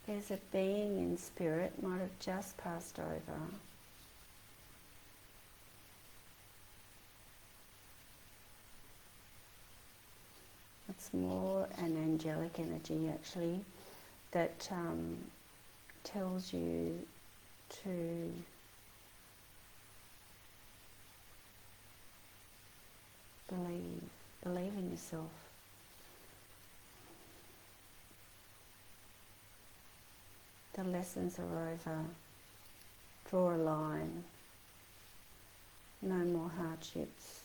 There's a being in spirit, might have just passed over. It's more an angelic energy, actually, that tells you to believe in yourself. The lessons are over. Draw a line. No more hardships.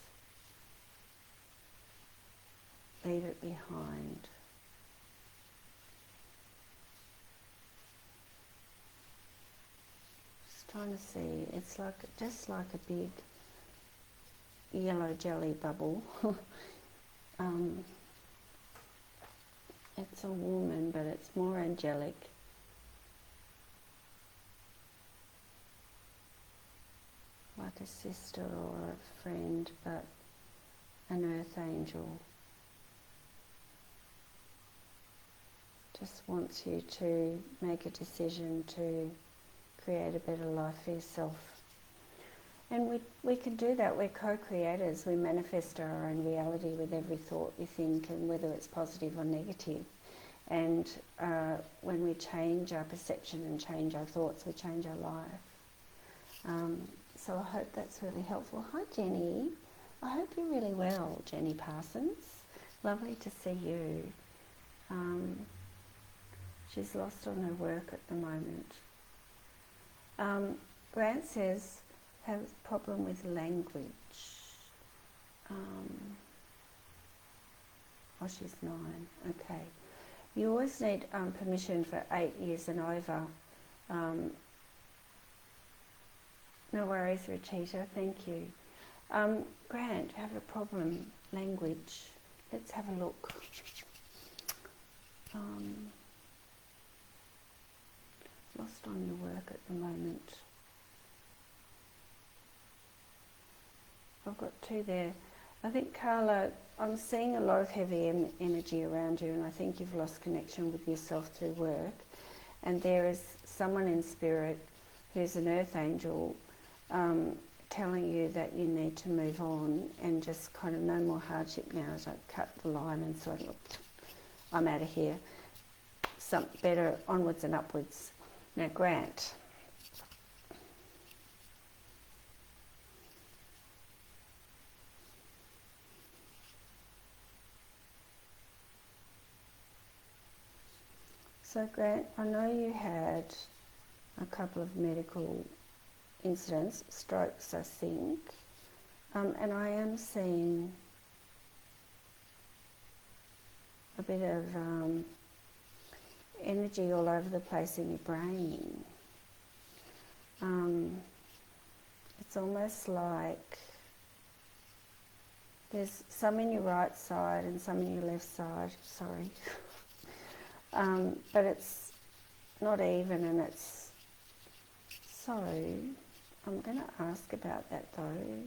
Leave it behind. Just trying to see. It's like just like a big yellow jelly bubble. It's a woman, but it's more angelic. Like a sister or a friend, but an earth angel. Just wants you to make a decision to create a better life for yourself. And we can do that. We're co-creators. We manifest our own reality with every thought we think, and whether it's positive or negative. And when we change our perception and change our thoughts, we change our life. So I hope that's really helpful. Hi Jenny. I hope you're really well, Jenny Parsons. Lovely to see you. She's lost on her work at the moment. Grant says, have a problem with language. Oh, she's 9. Okay. You always need permission for 8 years and over. No worries, Rachita, thank you. Grant, have a problem, language. Let's have a look. Lost on your work at the moment. I've got 2 there. I think, Carla, I'm seeing a lot of heavy energy around you, and I think you've lost connection with yourself through work. And there is someone in spirit who's an earth angel telling you that you need to move on and just kind of no more hardship now, as I cut the line and sort of, I'm out of here. Some better onwards and upwards. Now, Grant. So, Grant, I know you had a couple of medical incidents, strokes, I think, and I am seeing a bit of energy all over the place in your brain. It's almost like there's some in your right side and some in your left side, sorry. But it's not even, and it's so I'm going to ask about that though.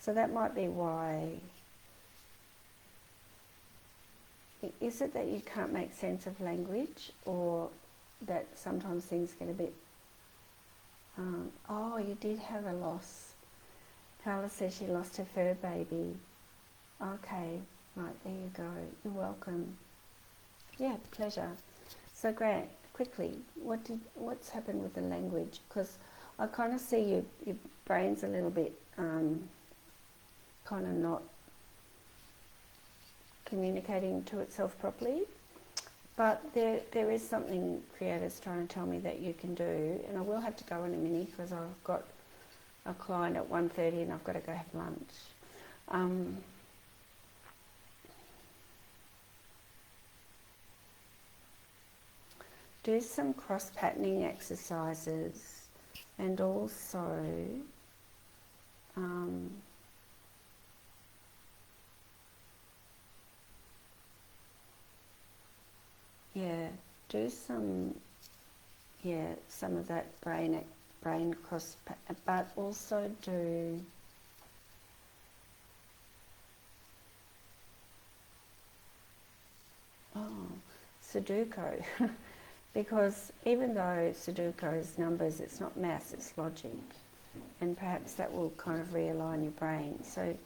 So that might be why. Is it that you can't make sense of language, or that sometimes things get a bit oh, you did have a loss. Carla says she lost her fur baby. Okay, right, there you go. You're welcome. Yeah, pleasure. So Grant, quickly, what's happened with the language? Because I kind of see your brain's a little bit kind of not communicating to itself properly. But there is something Creator's trying to tell me that you can do, and I will have to go in a minute because I've got a client at 1:30 and I've got to go have lunch. Do some cross-patterning exercises, and also do some of that brain cross, but also do Sudoku. Because even though Sudoku is numbers, it's not maths, it's logic. And perhaps that will kind of realign your brain. So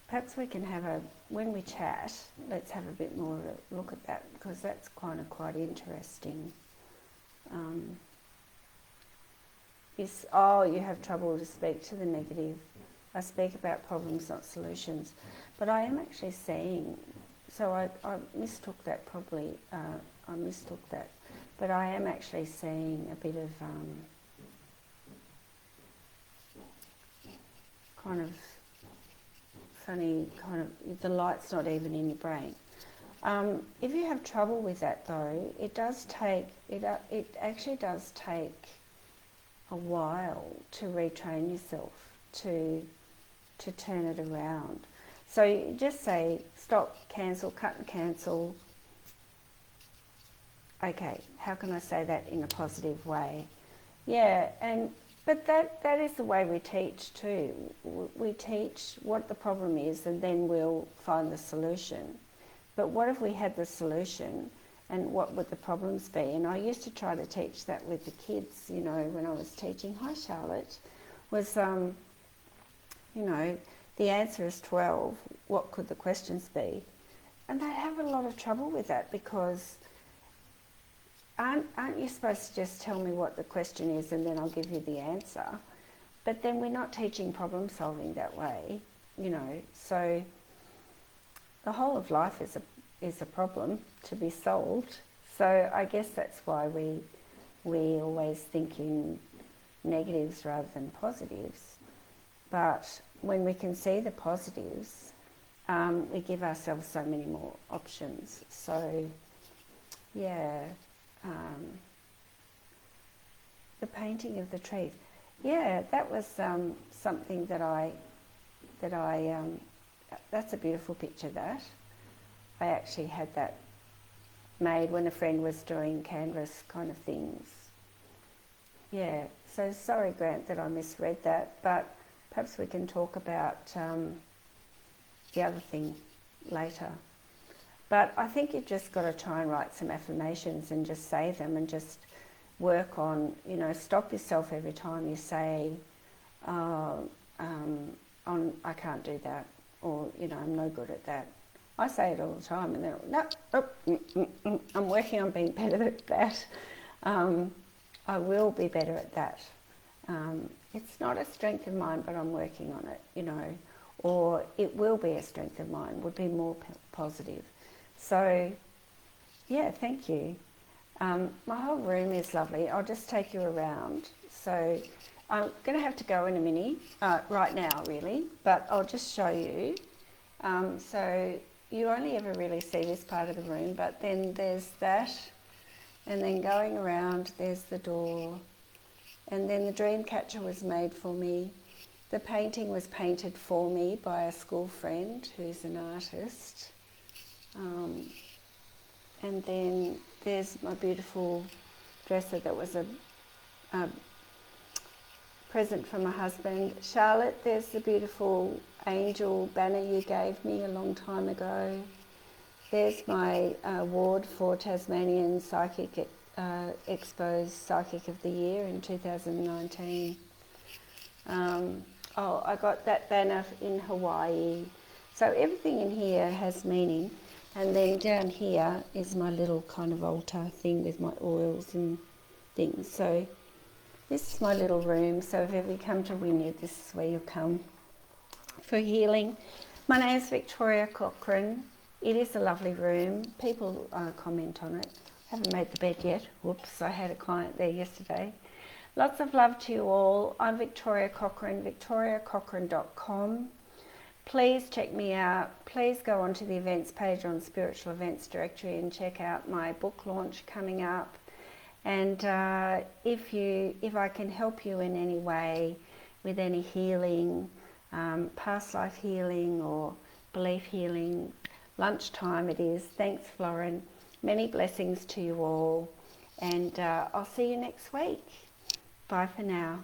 perhaps we can have when we chat, let's have a bit more of a look at that, because that's kind of quite interesting. You have trouble to speak to the negative. I speak about problems, not solutions. But I am actually seeing, so I mistook that probably, I mistook that. But I am actually seeing a bit of kind of funny, the light's not even in your brain. If you have trouble with that though, it actually does take a while to retrain yourself to turn it around. So you just say stop, cancel, cut and cancel. Okay, how can I say that in a positive way? Yeah, but that is the way we teach too. We teach what the problem is, and then we'll find the solution. But what if we had the solution, and what would the problems be? And I used to try to teach that with the kids, when I was teaching. Hi, Charlotte. Was, the answer is 12. What could the questions be? And they have a lot of trouble with that, because aren't you supposed to just tell me what the question is and then I'll give you the answer? But then we're not teaching problem solving that way, So the whole of life is a problem to be solved. So I guess that's why we always think in negatives rather than positives. But when we can see the positives, we give ourselves so many more options. So Yeah. The painting of the trees. Yeah, that was something that's a beautiful picture, that. I actually had that made when a friend was doing canvas kind of things. Yeah, so sorry, Grant, that I misread that, but perhaps we can talk about the other thing later. But I think you've just got to try and write some affirmations and just say them, and just work on, stop yourself every time you say, I can't do that, or, I'm no good at that. I say it all the time, and then, I'm working on being better at that. I will be better at that. It's not a strength of mine, but I'm working on it, or it will be a strength of mine, would be more positive. So, yeah, thank you. My whole room is lovely. I'll just take you around. So I'm going to have to go in a minute, right now really, but I'll just show you. So you only ever really see this part of the room, but then there's that, and then going around there's the door, and then the dream catcher was made for me. The painting was painted for me by a school friend who's an artist. And then there's my beautiful dresser that was a present from my husband. Charlotte, there's the beautiful angel banner you gave me a long time ago. There's my award for Tasmanian Psychic Expo's Psychic of the Year in 2019. I got that banner in Hawaii. So everything in here has meaning. And then down here is my little kind of altar thing with my oils and things. So this is my little room. So if ever you come to Wynyard, this is where you'll come for healing. My name is Victoria Cochrane. It is a lovely room. People comment on it. I haven't made the bed yet. Whoops, I had a client there yesterday. Lots of love to you all. I'm Victoria Cochrane, victoriacochrane.com. Please check me out. Please go onto the events page on Spiritual Events Directory and check out my book launch coming up. And if I can help you in any way with any healing, past life healing or belief healing, lunchtime it is. Thanks, Florin. Many blessings to you all. And I'll see you next week. Bye for now.